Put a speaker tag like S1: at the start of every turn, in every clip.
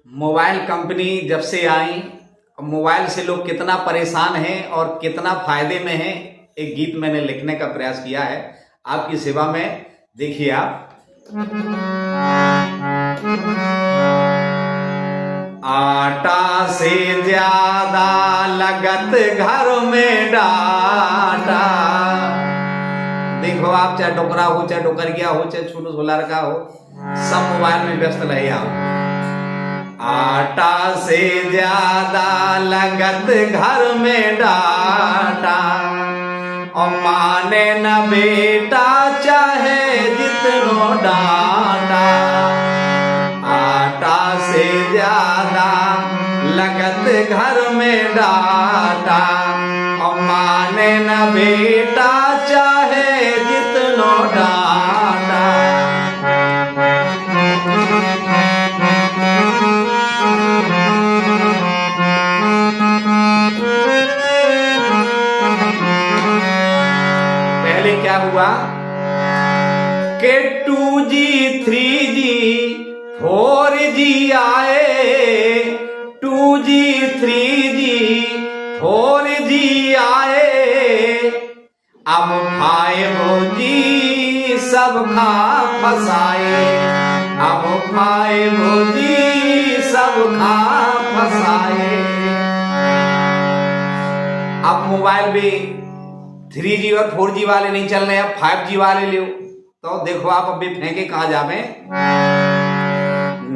S1: Mobile company जब से आई, mobile से लोग कितना परेशान हैं और कितना फायदे में हैं, एक गीत मैंने लिखने का प्रयास किया है आपकी सेवा में। देखिए आप। आटा से ज्यादा लगत घर में डाटा। देखो आप, चाहे डोकरा हो, चाहे डोकरिया हो, चाहे छोटू सोलार का हो, सब मोबाइल में व्यस्त रहे आप। आटा से ज्यादा लगत घर में डाटा, और माने न बेटा चाहे जितनो डाटा। आटा से ज्यादा लगत घर में डाटा, और माने न बेटा चाहे जितनो डाटा। पहले क्या हुआ कि 2G 3G 4G आए, 2G 3G 4G आए। अब 5G सब खा फसाए, अब 5G सब खा फसाए। अब मोबाइल भी 3G और 4G वाले नहीं चल रहे, अब 5G वाले लो। तो देखो आप अभी फेंके कहां जावे।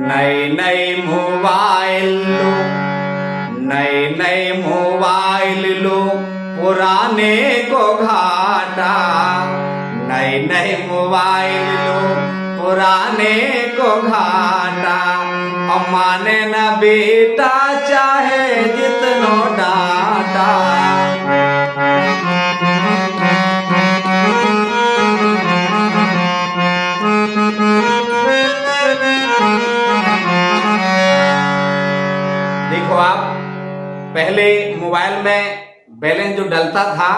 S1: नए नए मोबाइल लो, नए नए मोबाइल लो, पुराने को घाटा। नए नए मोबाइल लो, पुराने को घाटा, और माने न बेटा चाहे जितनो डाटा। देखो आप, पहले मोबाइल में बैलेंस जो डलता था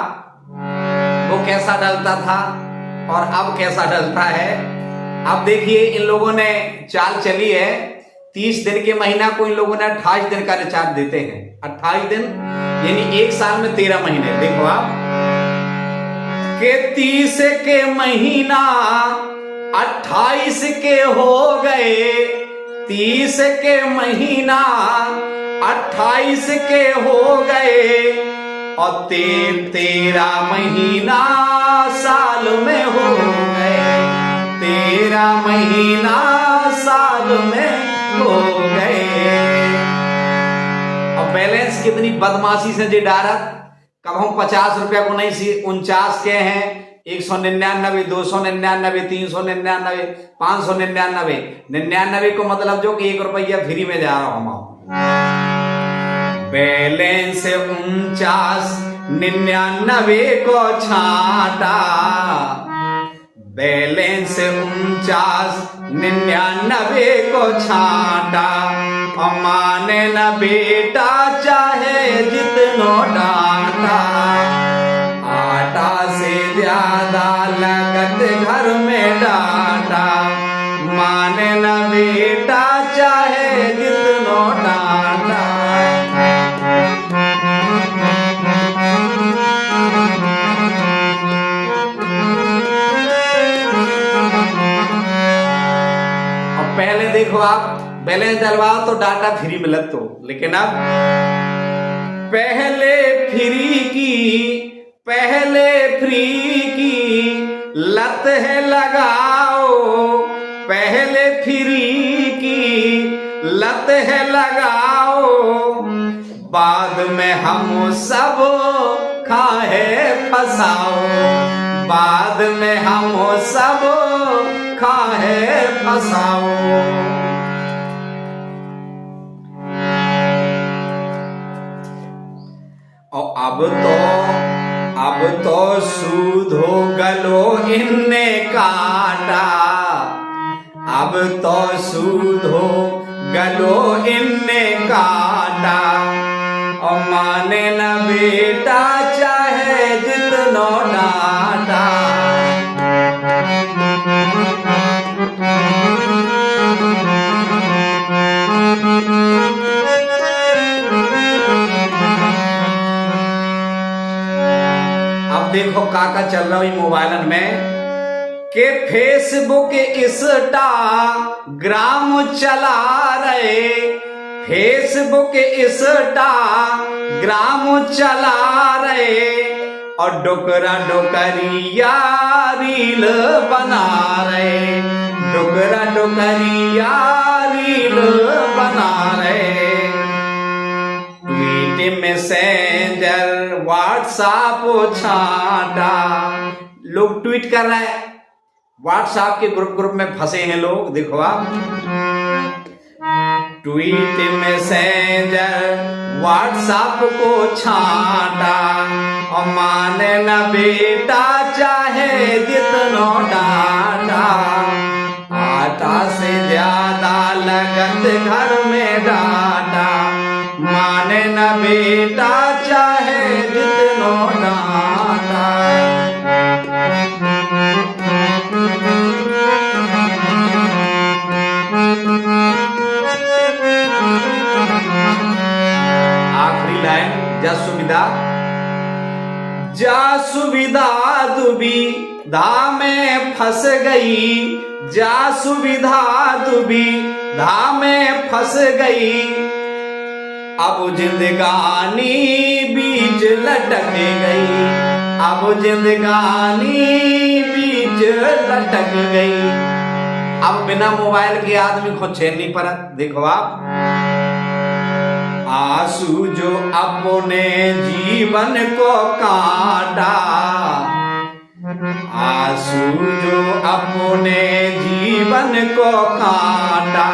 S1: वो कैसा डलता था और अब कैसा डलता है। अब देखिए, इन लोगों ने चाल चली है, 30 दिन के महीना को इन लोगों ने 28 दिन का रिचार्ज देते हैं। 28 दिन यानी एक साल में 13 महीने। देखो आप के 30 के महीना 28 के हो गए, 30 के महीना 28 के हो गए, और 13 महीना साल में हो गए, 13 महीना साल में हो गए। अब बैलेंस कितनी बदमाशी से जी डारत। कब हम 50 रुपया को नहीं सी 49 के हैं, 199, 299, 399, 599। 99 को मतलब जो कि 1 रुपया फ्री में जा रहा हूं। बैलेंस 49 99 को छाटा, बैलेंस 49 99 को छाटा, और माने न बेटा चाहे जितनो डाटा। आटा से ज्यादा लगत घर में डाटा, माने न बेटा चाहे जितनो डाटा। पहले देखो आप, बैलेंस डलवाओ तो डाटा फ्री मिलत तो, लेकिन अब पहले फ्री की लत है लगाओ, पहले फ्री की लत है लगाओ, बाद में हम सब खाए फसाओ, बाद में हम सब खाए फसाओ। और अब तो सूद हो गलो इनने काटा, अब तो सूद हो गलो इनने काटा, और माने न बेटा चाहे जितनो डाटा। देखो काका चल रहा है मोबाइलन में के फेसबुक इंस्टाग्राम चला रहे, फेसबुक इंस्टाग्राम चला रहे और डोकरा डोकरिया रील बना रहे, डोकरा डोकरिया रील बना रहे। ट्वीट मैसेंजर व्हाट्सएप छाटा, लोग ट्वीट कर रहे हैं, व्हाट्सएप के ग्रुप में फंसे हैं लोग। देखो आप ट्वीट मैसेंजर व्हाट्सएप को छाटा और माने न बेटा चाहे जितनो डांटा, आटा से ज्यादा लगत घर में डांटा, माने न बेटा चाहे जितनो डांटा। आखिरी लाइन जा सुविधा दुविधा में फंस गई, जा सुविधा दुविधा में फंस गई, अब जिंदगानी बीच लटक गई, अब जिंदगानी बीच लटक गई। अब बिना मोबाइल के आदमी को चैन नहीं पड़ा। देखो आप आंसू जो अपने जीवन को काटा, आंसू जो अपने जीवन को काटा,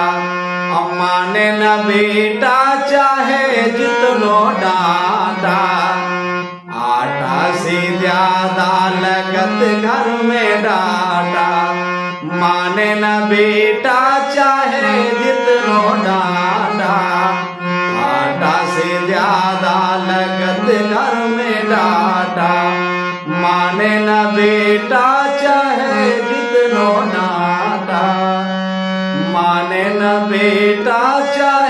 S1: माने न बेटा चाहे जितनो डांटा, आटा से ज्यादा लगत घर में डांटा, माने न बेटा चाहे जितनो डांटा, आटा से ज्यादा लगत घर में डांटा, माने न बेटा चाहे जितनो डांटा, माने न बेटा चाहे